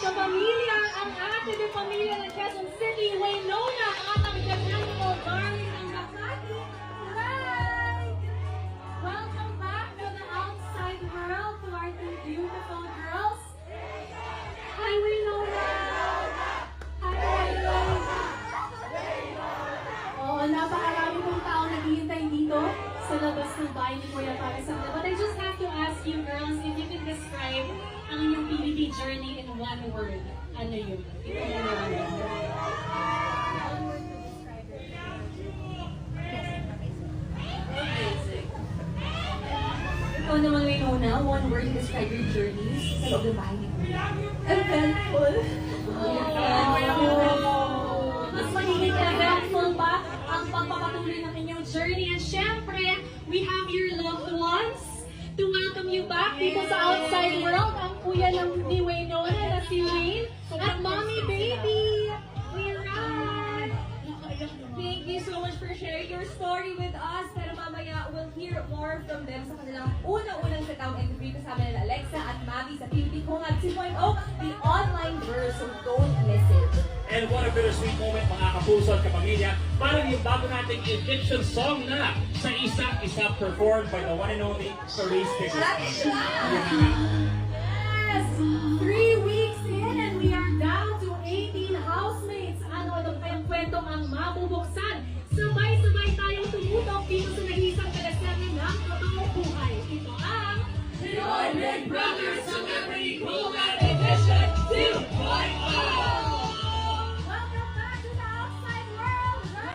Kapamilya, ang ating pamilya ng Quezon City, Waynona, ang ating Gabriel Darling ng Makati. Hi! Welcome back to the outside world to our two beautiful girls. Hi, Waynona! Hi, Waynona! Oo, napakarami pong tao naghihintay dito sa labas ng bahay ni Kuya para sa mga. But I just have to ask you girls if you can describe ang inyong PBB journey in one word. Ano yun? Ikaw na yun. Ikaw naman, Waynona, one word to describe your journey sa loob ng bahay ni Kuya. Eventful. Mas magiging eventful pa ang pagpapatuloy ng inyong journey. And syempre, we have your loved ones to welcome you back dito sa outside world. Ang kuya ng ni Waynona na si Wayne at mommy baby. We're right. Thank you so much for sharing your story with us. Pero mamaya, we'll hear more from them sa kanilang unang-unang sit-down interview kasama nila Alexa at Mavi sa PBB Kongag 2.0, the online version. Don't miss it. And what a bittersweet moment mga kapuso at kapamilya para yung bago nating Egyptian song na sa isa't isa performed by the one and only Clarice Pickles. Yes! 3 weeks in and we are down to 18 housemates. Ano pa yung kwentong ang mabubuksan